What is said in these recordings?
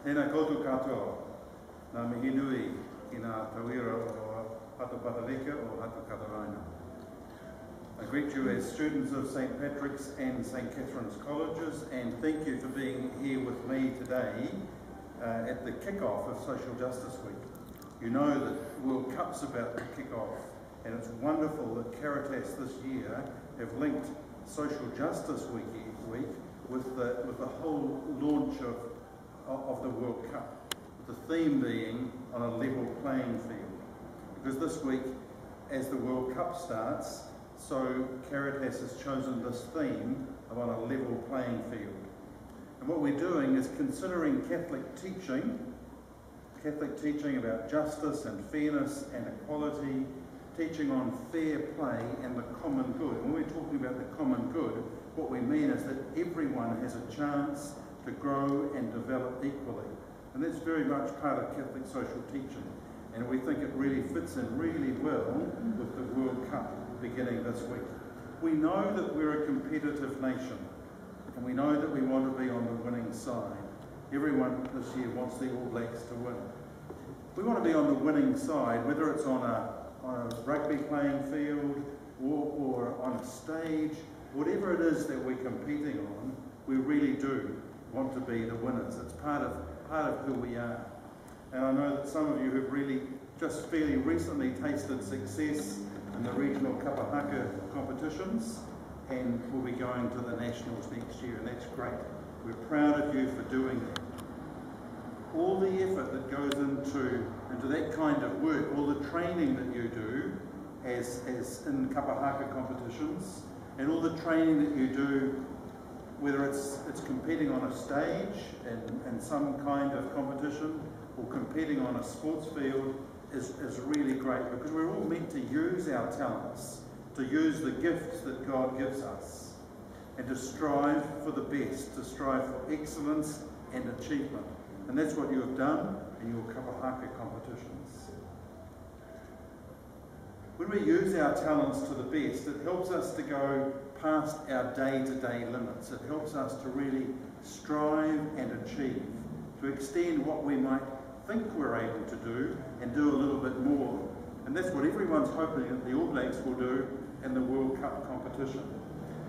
Tēnā koutou katoa, nā mihi nui ki nā tauira o Hatu Pataleka o Hatu Kataraina. I greet you as students of St. Patrick's and St. Catherine's Colleges, and thank you for being here with me today at the kick-off of Social Justice Week. You know that World Cup's about to kick off, and it's wonderful that Caritas this year have linked Social Justice Week with the whole launch of the World Cup, the theme being on a level playing field. Because this week, as the World Cup starts, so Caritas has chosen this theme of on a level playing field. And what we're doing is considering Catholic teaching about justice and fairness and equality, teaching on fair play and the common good. When we're talking about the common good, what we mean is that everyone has a chance to grow and develop equally. And that's very much part of Catholic social teaching. And we think it really fits in really well with the World Cup beginning this week. We know that we're a competitive nation, and we know that we want to be on the winning side. Everyone this year wants the All Blacks to win. We want to be on the winning side, whether it's on a rugby playing field or on a stage, whatever it is that we're competing on, we really do want to be the winners. It's part of who we are. And I know that some of you have really just fairly recently tasted success in the regional kapahaka competitions and will be going to the nationals next year, and that's great. We're proud of you for doing that. All the effort that goes into that kind of work, all the training that you do as in kapahaka competitions, and all the training that you do, whether it's competing on a stage in some kind of competition or competing on a sports field, is really great, because we're all meant to use our talents, to use the gifts that God gives us, and to strive for the best, to strive for excellence and achievement. And that's what you have done in your kapahaka competitions. When we use our talents to the best, it helps us to go past our day-to-day limits. It helps us to really strive and achieve, to extend what we might think we're able to do and do a little bit more. And that's what everyone's hoping that the All Blacks will do in the World Cup competition.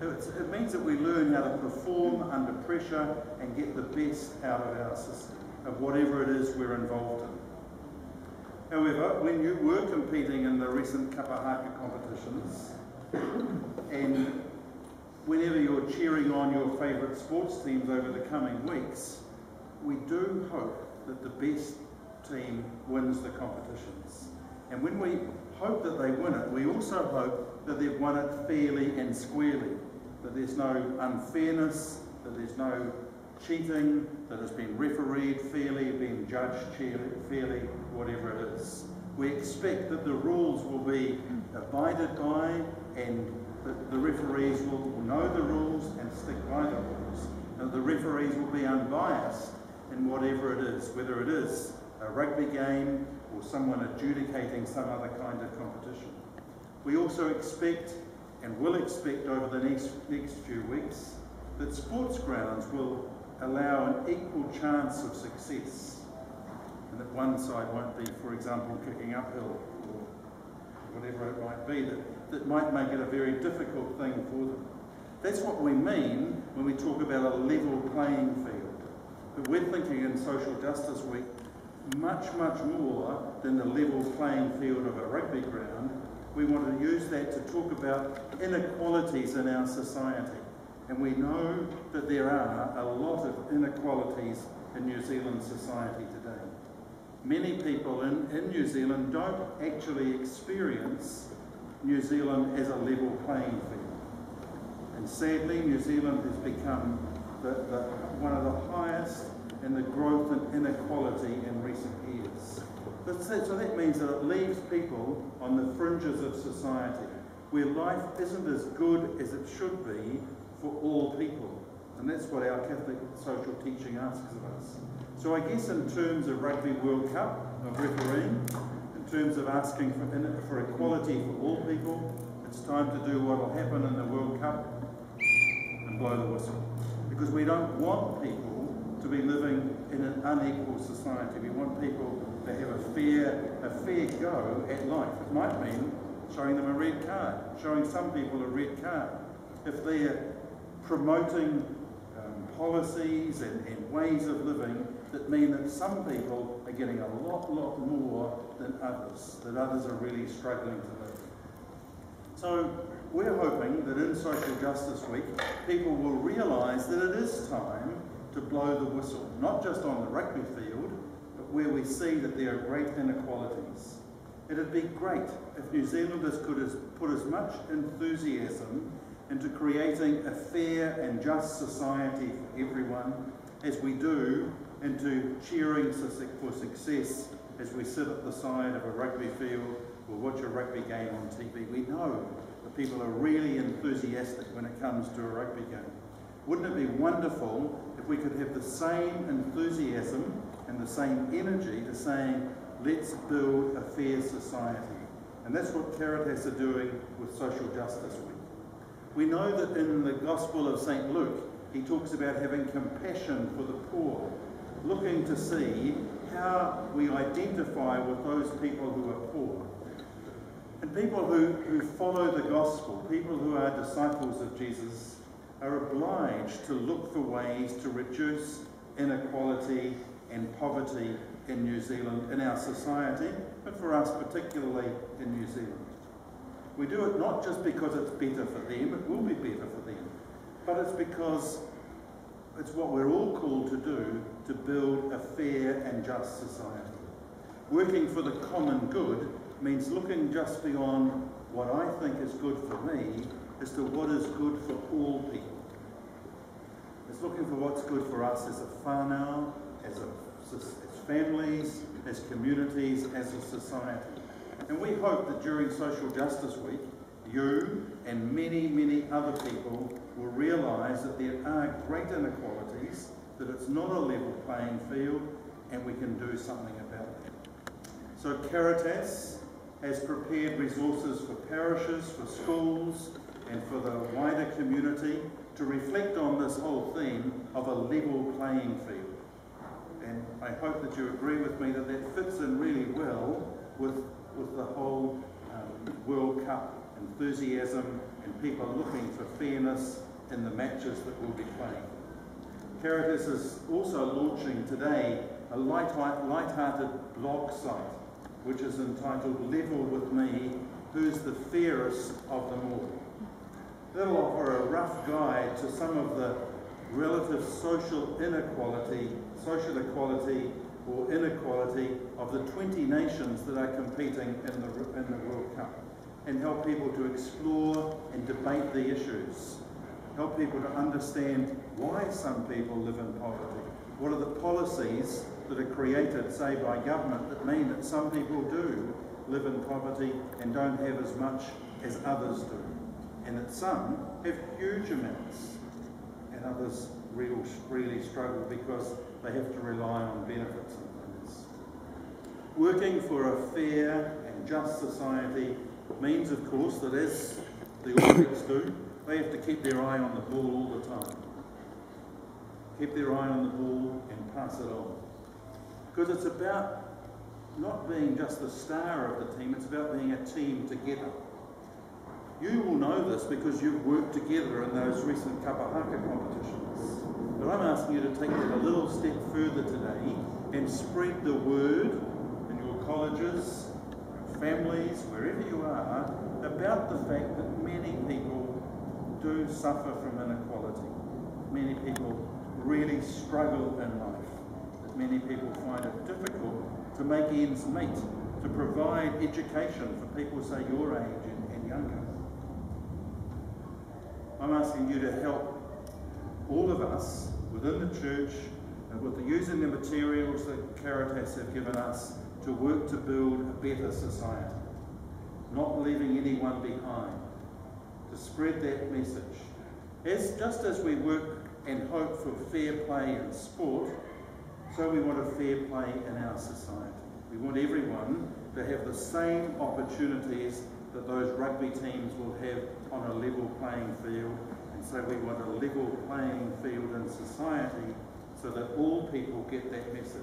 It means that we learn how to perform under pressure and get the best out of our system, of whatever it is we're involved in. However, when you were competing in the recent kapahaka competitions, and whenever you're cheering on your favourite sports teams over the coming weeks, we do hope that the best team wins the competitions. And when we hope that they win it, we also hope that they've won it fairly and squarely, that there's no unfairness, that there's no cheating, that has been refereed fairly, been judged fairly, whatever it is. We expect that the rules will be abided by, and that the referees will know the rules and stick by the rules. And the referees will be unbiased in whatever it is, whether it is a rugby game or someone adjudicating some other kind of competition. We also expect, and will expect over the next few weeks, that sports grounds will allow an equal chance of success, and that one side won't be, for example, kicking uphill or whatever it might be, that might make it a very difficult thing for them. That's what we mean when we talk about a level playing field. But we're thinking in Social Justice Week much more than the level playing field of a rugby ground. We want to use that to talk about inequalities in our society. And we know that there are a lot of inequalities in New Zealand society today. Many people in New Zealand don't actually experience New Zealand as a level playing field. And sadly, New Zealand has become one of the highest in the growth and inequality in recent years. So that means that it leaves people on the fringes of society, where life isn't as good as it should be for all people. And that's what our Catholic social teaching asks of us. So I guess in terms of Rugby World Cup, of refereeing, in terms of asking for equality for all people, it's time to do what will happen in the World Cup and blow the whistle. Because we don't want people to to be living in an unequal society. We want people to have a fair go at life. It might mean showing them a red card, showing some people a red card. If they're promoting policies and ways of living that mean that some people are getting a lot more than others are really struggling to live. So we're hoping that in Social Justice Week, people will realise that it is time to blow the whistle, not just on the rugby field, but where we see that there are great inequalities. It'd be great if New Zealanders could put as much enthusiasm into creating a fair and just society for everyone as we do into cheering for success as we sit at the side of a rugby field or watch a rugby game on TV. We know that people are really enthusiastic when it comes to a rugby game. Wouldn't it be wonderful if we could have the same enthusiasm and the same energy to saying, let's build a fair society? And that's what Caritas are doing with Social Justice Week. We know that in the Gospel of St. Luke, he talks about having compassion for the poor, looking to see how we identify with those people who are poor. And people who follow the gospel, people who are disciples of Jesus, are obliged to look for ways to reduce inequality and poverty in New Zealand, in our society, but for us particularly in New Zealand. We do it not just because it's better for them, it will be better for them, but it's because it's what we're all called to do to build a fair and just society. Working for the common good means looking just beyond what I think is good for me as to what is good for all people. It's looking for what's good for us as a whānau, as families, as communities, as a society. And we hope that during Social Justice Week, you and many other people will realise that there are great inequalities, that it's not a level playing field, and we can do something about it. So Caritas has prepared resources for parishes, for schools, and for the wider community to reflect on this whole theme of a level playing field. And I hope that you agree with me that that fits in really well with the whole World Cup enthusiasm and people looking for fairness in the matches that we'll be playing. Caritas is also launching today a light-hearted blog site which is entitled Level With Me, Who's the Fairest of Them All? That'll offer a rough guide to some of the relative social equality or inequality of the 20 nations that are competing in the World Cup, and help people to explore and debate the issues, help people to understand why some people live in poverty, what are the policies that are created, say, by government that mean that some people do live in poverty and don't have as much as others do, and that some have huge amounts and others really struggle because they have to rely on benefits and things. Working for a fair and just society means, of course, that as the Olympics do, they have to keep their eye on the ball all the time. Keep their eye on the ball and pass it on. Because it's about not being just the star of the team, it's about being a team together. You will know this because you've worked together in those recent kapahaka competitions. But I'm asking you to take it a little step further today and spread the word in your colleges, families, wherever you are, about the fact that many people do suffer from inequality. Many people really struggle in life. That many people find it difficult to make ends meet, to provide education for people, say, your age and younger. I'm asking you to help all of us within the church and with using the materials that Caritas have given us to work to build a better society, not leaving anyone behind, to spread that message. Just as we work and hope for fair play in sport, so we want a fair play in our society. We want everyone to have the same opportunities that those rugby teams will have on a level playing field. And so we want a level playing field in society so that all people get that message,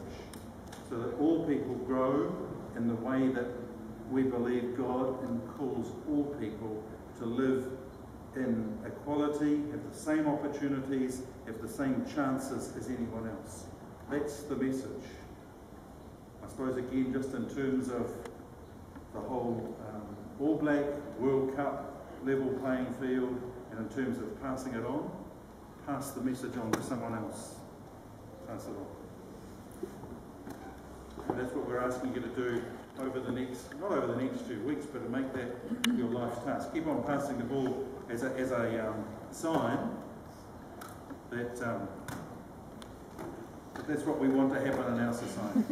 so that all people grow in the way that we believe God calls all people to live in equality, have the same opportunities, have the same chances as anyone else. That's the message. I suppose again, just in terms of the whole All Black World Cup level playing field, and in terms of passing it on, pass the message on to someone else. Pass it on. And that's what we're asking you to do over the next, not over the next 2 weeks, but to make that your life's task. Keep on passing the ball as a sign that that's what we want to happen in our society.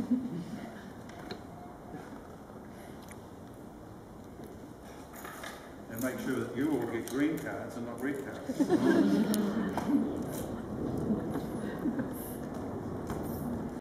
And make sure that you all get green cards and not red cards.